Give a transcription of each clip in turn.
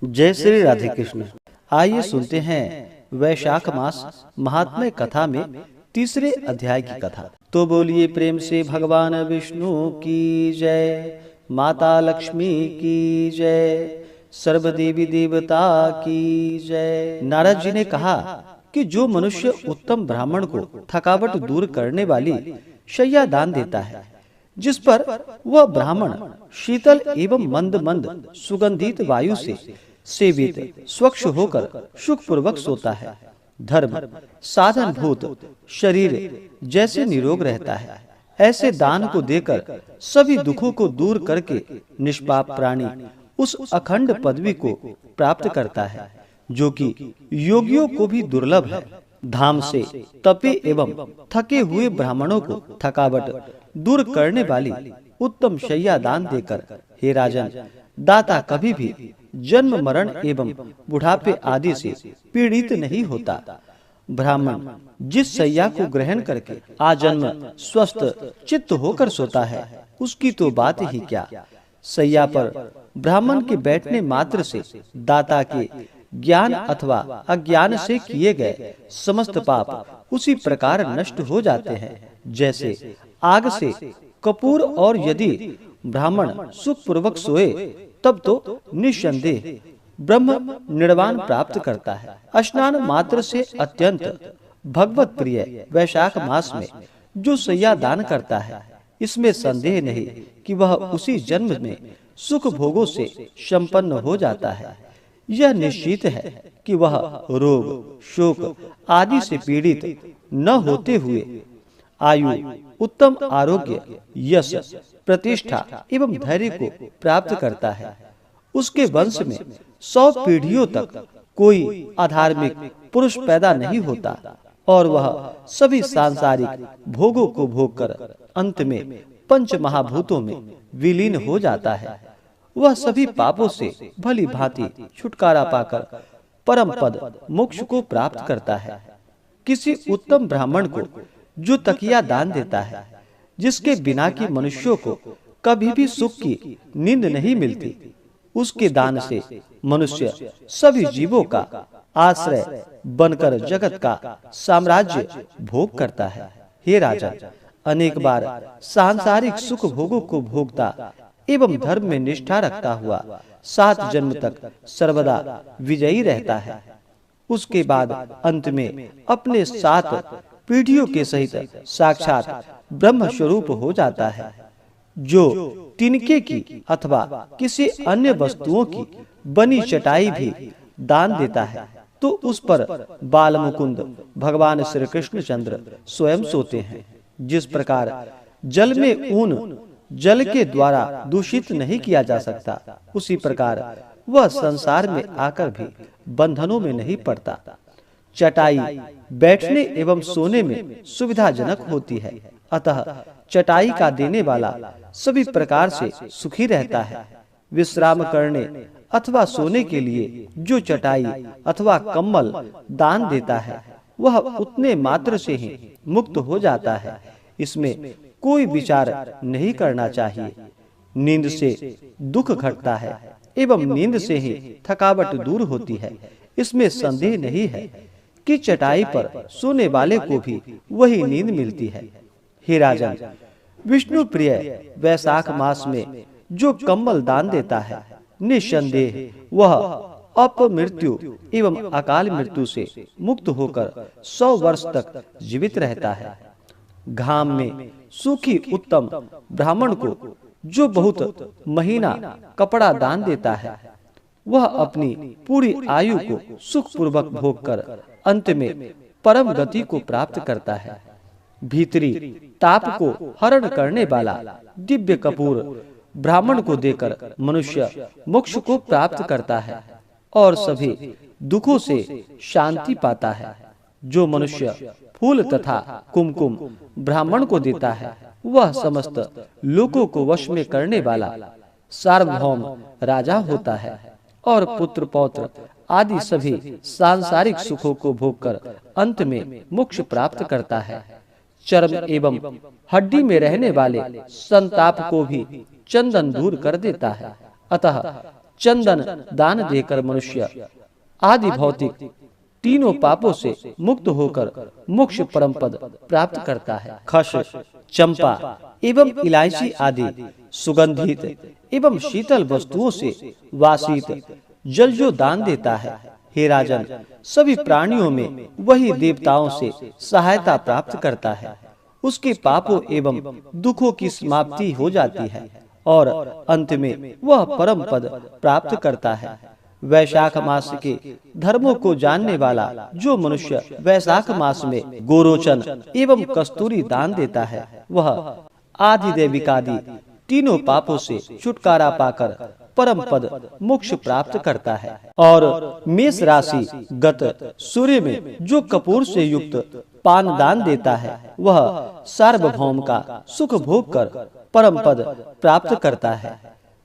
जय श्री राधे कृष्ण। आइए सुनते हैं वैशाख मास महात्म्य कथा में तीसरे अध्याय की कथा। तो बोलिए प्रेम से भगवान विष्णु की जय, माता लक्ष्मी की जय, सर्व देवी देवता की जय। नारद जी ने कहा कि जो मनुष्य उत्तम ब्राह्मण को थकावट दूर करने वाली शैया दान देता है, जिस पर वह ब्राह्मण शीतल एवं मंद मंद सुगंधित वायु से सेवित स्वच्छ होकर सुख पूर्वक सोता है, धर्म साधन भूत शरीर जैसे निरोग रहता है, ऐसे दान को देकर सभी दुखों को दूर करके निष्पाप प्राणी उस अखंड पदवी को प्राप्त करता है, जो कि योगियों को भी दुर्लभ है। धाम से तपे एवं थके हुए ब्राह्मणों को थकावट दूर करने वाली उत्तम शैया दान देकर, हे राजन, दाता कभी भी जन्म मरण एवं बुढ़ापे आदि से पीड़ित नहीं होता। ब्राह्मण जिस शैया को ग्रहण करके आजन्म स्वस्थ चित्त होकर सोता है, उसकी तो बात ही क्या। शैया पर ब्राह्मण के बैठने मात्र से दाता के ज्ञान अथवा अज्ञान से किए गए समस्त पाप उसी प्रकार नष्ट हो जाते हैं, जैसे आग से कपूर। और यदि ब्राह्मण सुख पूर्वक सोए तब तो निस्संदेह ब्रह्म निर्वाण प्राप्त करता है। स्नान मात्र से अत्यंत भगवत प्रिय वैशाख मास में जो शैया दान करता है, इसमें संदेह नहीं कि वह उसी जन्म में सुख भोगों से संपन्न हो जाता है। यह निश्चित है कि वह रोग शोक आदि से पीड़ित न होते हुए आयु उत्तम आरोग्य यश प्रतिष्ठा एवं धैर्य को प्राप्त करता है। उसके वंश में 100 पीढ़ियों तक कोई अधार्मिक पुरुष पैदा नहीं होता और वह सभी सांसारिक भोगों को भोग कर अंत में पंच महाभूतों में विलीन हो जाता है। वह सभी पापों से भली भांति छुटकारा पाकर परम पद मोक्ष को प्राप्त करता है। किसी उत्तम ब्राह्मण को जो तकिया दान देता है, जिसके बिना की मनुष्यों को कभी भी सुख की नींद नहीं मिलती, उसके दान से मनुष्य सभी जीवों का आश्रय बनकर जगत का साम्राज्य भोग करता है। हे राजा, अनेक बार सांसारिक सुख भोगों को भोगता एवं धर्म में निष्ठा रखता हुआ 7 जन्म तक सर्वदा विजयी रहता है। उसके बाद अंत में अपने 7 पीढ़ियों के सहित साक्षात ब्रह्म स्वरूप हो जाता है। जो तिनके की अथवा किसी अन्य वस्तुओं की बनी चटाई भी दान देता है, तो उस पर बाल मुकुंद भगवान श्री कृष्णचंद्र स्वयं सोते हैं। जिस प्रकार जल में ऊन जल के द्वारा दूषित नहीं किया जा सकता, उसी प्रकार वह संसार में आकर भी बंधनों में नहीं पड़ता। चटाई बैठने एवं सोने में सुविधाजनक होती है, अतः चटाई का देने वाला सभी प्रकार से सुखी रहता है। विश्राम करने अथवा सोने के लिए जो चटाई अथवा कम्बल दान देता है, वह उतने मात्र से ही मुक्त हो जाता है। इसमें कोई विचार नहीं करना चाहिए। नींद से दुख घटता है एवं नींद से ही थकावट दूर होती है, इसमें संदेह नहीं है कि चटाई पर सोने वाले को भी वही नींद मिलती है। हे राजन, विष्णु प्रिय वैशाख मास में जो कम्बल दान देता है, निस्संदेह वह अपमृत्यु एवं अकाल मृत्यु से मुक्त होकर 100 वर्ष तक जीवित रहता है। घाम में सूखी उत्तम ब्राह्मण को जो बहुत महीना कपड़ा दान देता है, वह अपनी पूरी आयु को सुख पूर्वक भोग कर अंत में परम गति को प्राप्त करता है। भीतरी ताप को हरण करने वाला दिव्य कपूर ब्राह्मण को देकर मनुष्य मोक्ष को प्राप्त करता है और सभी दुखों से शांति पाता है। जो मनुष्य फूल तथा कुमकुम ब्राह्मण को देता है, वह समस्त लोकों को वश में करने वाला सार्वभौम राजा होता है और पुत्र पौत्र आदि सभी सांसारिक सुखों को भोगकर अंत में मोक्ष प्राप्त करता है। चर्म एवं हड्डी में रहने वाले संताप को भी चंदन दूर कर देता है। अतः चंदन दान देकर मनुष्य आदि भौतिक तीनों पापों से मुक्त होकर मोक्ष परम पद प्राप्त करता है। खस, चंपा एवं इलायची आदि सुगंधित एवं शीतल वस्तुओं से वासित जल जो दान देता है, हे राजन, सभी प्राणियों में वही देवताओं से सहायता प्राप्त करता है। उसके पापों एवं दुखों की समाप्ति हो जाती है और अंत में वह परम पद प्राप्त करता है। वैशाख मास के धर्मों को जानने वाला जो मनुष्य वैशाख मास में गोरोचन एवं कस्तूरी दान देता है, वह आदिदेविकादि तीनों पापों से छुटकारा पाकर परम पद मोक्ष प्राप्त करता है। और मेष राशि गत सूर्य में जो कपूर से युक्त पान दान देता है, वह सार्वभौम का सुख भोग कर परम पद प्राप्त करता है।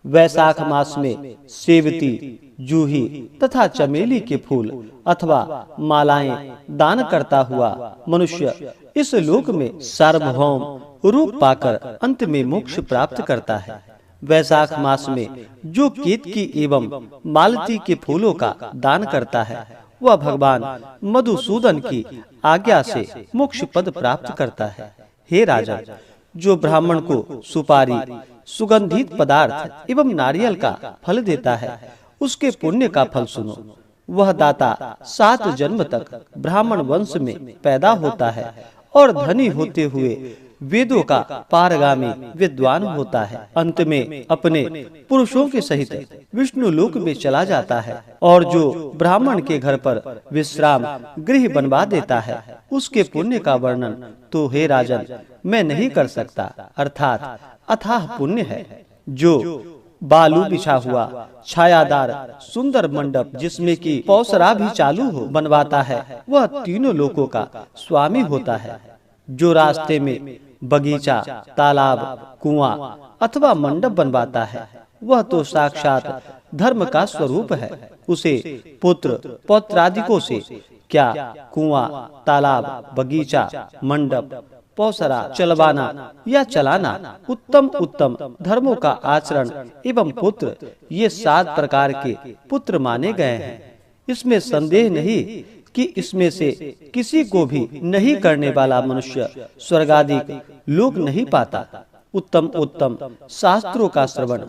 वैशाख मास में सेवती, जूही तथा चमेली के फूल अथवा मालाएं दान करता हुआ मनुष्य इस लोक में सार्वभौम रूप पाकर अंत में मोक्ष प्राप्त करता है। वैशाख मास में जो केतकी एवं मालती के फूलों का दान करता है, वह भगवान मधुसूदन की आज्ञा से मोक्ष पद प्राप्त करता है। हे राजा, जो ब्राह्मण को सुपारी, सुगंधित पदार्थ एवं नारियल का फल देता है, उसके पुण्य का फल सुनो। वह दाता 7 जन्म तक ब्राह्मण वंश में पैदा होता है और धनी होते हुए वेदों का पारगामी विद्वान होता है। अंत में अपने पुरुषों के सहित विष्णु लोक में चला जाता है। और जो ब्राह्मण के घर पर विश्राम गृह बनवा देता है, उसके पुण्य का वर्णन तो हे राजन मैं नहीं कर सकता, अर्थात अथाह पुण्य है। जो बालू बिछा हुआ छायादार सुंदर मंडप जिसमें कि पौसरा भी चालू हो बनवाता है, वह तीनों लोकों का स्वामी होता है। जो रास्ते में बगीचा, तालाब, कुआं अथवा मंडप बनवाता है, वह तो साक्षात धर्म का स्वरूप है। उसे पुत्र पौत्रादिकों से क्या कुआं, तालाब, बगीचा, मंडप, पौसरा चलवाना या चलाना उत्तम उत्तम धर्मों का आचरण एवं पुत्र, ये 7 प्रकार के पुत्र माने गए हैं। इसमें संदेह नहीं कि इसमें से किसी को भी नहीं करने वाला मनुष्य स्वर्गादिक लोक नहीं पाता। उत्तम उत्तम शास्त्रों का श्रवण,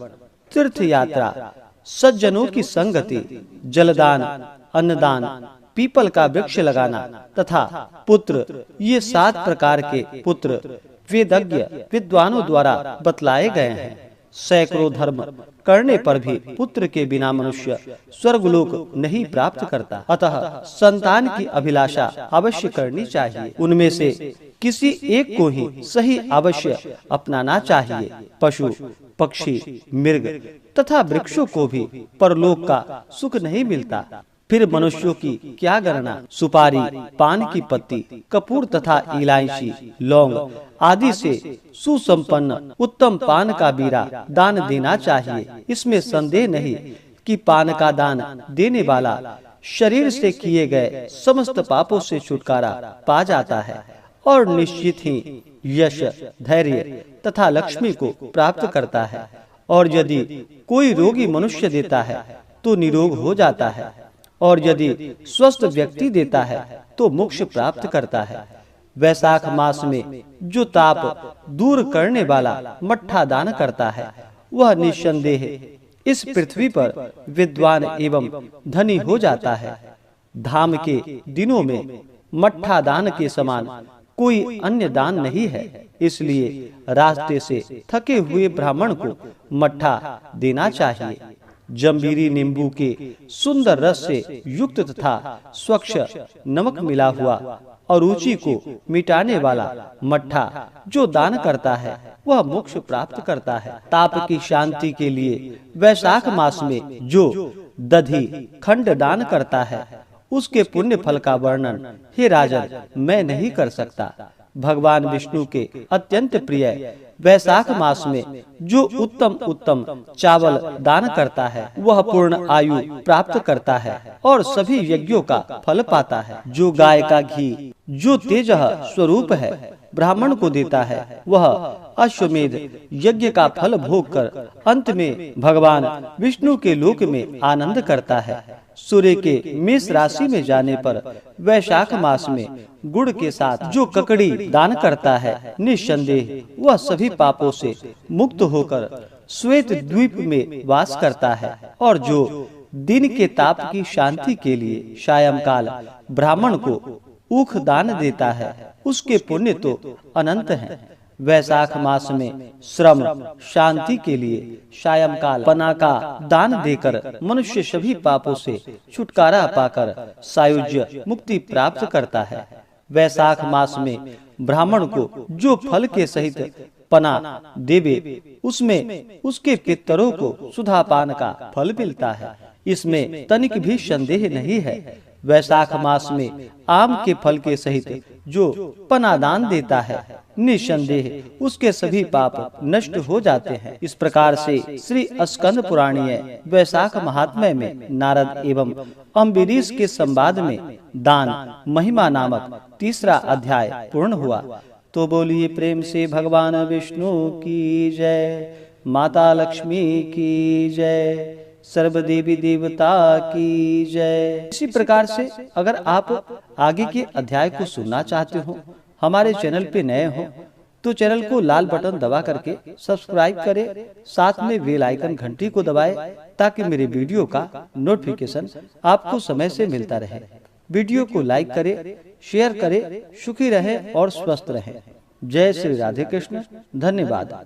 तीर्थ यात्रा, सज्जनों की संगति, जलदान, अन्नदान, पीपल का वृक्ष लगाना तथा पुत्र, ये 7 प्रकार के पुत्र वेदज्ञ विद्वानों द्वारा बतलाए गए हैं। सैकड़ों धर्म करने पर भी पुत्र के बिना मनुष्य स्वर्गलोक नहीं प्राप्त करता। अतः संतान की अभिलाषा अवश्य करनी चाहिए। उनमें से किसी एक को ही सही अवश्य अपनाना चाहिए। पशु, पक्षी, मृग तथा वृक्षों को भी परलोक का सुख नहीं मिलता। फिर मनुष्यों की क्या गणना। सुपारी, पान की पत्ती, कपूर तथा इलायची, लौंग आदि से सुसंपन्न उत्तम पान का बीरा दान देना चाहिए। इसमें संदेह नहीं कि पान का दान देने वाला शरीर से किए गए समस्त पापों से छुटकारा पा जाता है और निश्चित ही यश, धैर्य तथा लक्ष्मी को प्राप्त करता है। और यदि कोई रोगी मनुष्य देता है तो निरोग हो जाता है, और यदि स्वस्थ व्यक्ति देता है तो मोक्ष प्राप्त करता है। वैशाख मास में जो ताप दूर करने वाला मट्ठा दान करता है, वह निस्संदेह इस पृथ्वी पर विद्वान एवं धनी हो जाता है। धाम के दिनों में मट्ठा दान के समान कोई अन्य दान नहीं है। इसलिए रास्ते से थके हुए ब्राह्मण को मट्ठा देना चाहिए। जंबीरी नींबू के सुंदर रस से युक्त तथा स्वच्छ नमक मिला हुआ और रुचि को मिटाने वाला मट्ठा जो दान करता है, वह मोक्ष प्राप्त करता है। ताप की शांति के लिए वैशाख मास में जो दधी खंड दान करता है, उसके पुण्य फल का वर्णन हे राजन मैं नहीं कर सकता। भगवान विष्णु के अत्यंत प्रिय वैशाख मास में जो उत्तम उत्तम चावल दान करता है वह पूर्ण आयु प्राप्त करता है और सभी यज्ञों का फल पाता है। जो गाय का घी जो तेज स्वरूप है ब्राह्मण को देता है वह अश्वमेध यज्ञ का फल भोग कर अंत में भगवान विष्णु के लोक में आनंद करता है। सूर्य के मेष राशि में जाने पर वैशाख मास में गुड़ के साथ जो ककड़ी दान करता है निस्संदेह वह सभी पापों से मुक्त होकर श्वेत द्वीप में वास करता है। और जो दिन के ताप की शांति के लिए सायंकाल ब्राह्मण को ऊख दान देता है उसके पुण्य तो अनंत हैं। वैशाख मास में श्रम शांति के लिए सायंकाल पना का दान देकर मनुष्य सभी पापों से छुटकारा पाकर सायुज्य मुक्ति प्राप्त करता है। वैशाख मास में ब्राह्मण को जो फल के सहित पना देवे उसमें उसके पितरों को सुधापान का फल मिलता है। इसमें तनिक भी संदेह नहीं है। वैशाख मास में आम के फल के सहित जो पनादान देता है निस्संदेह उसके सभी पाप नष्ट हो जाते हैं। इस प्रकार से श्री स्कंद पुराणीय वैशाख महात्म्य में नारद एवं अम्बरीश के संवाद में दान महिमा नामक तीसरा अध्याय पूर्ण हुआ। तो बोलिए प्रेम से भगवान विष्णु की जय, माता लक्ष्मी की जय, सर्व देवी देवता की जय। इसी प्रकार से अगर आप आगे के अध्याय को सुनना चाहते हो, हमारे चैनल पे नए हो तो चैनल को लाल बटन दबा करके सब्सक्राइब करें, साथ में बेल आइकन घंटी को दबाएं ताकि मेरे वीडियो का नोटिफिकेशन आपको समय से मिलता रहे। वीडियो को लाइक करें, शेयर करें, सुखी रहें और स्वस्थ रहें। जय श्री राधे कृष्ण। धन्यवाद।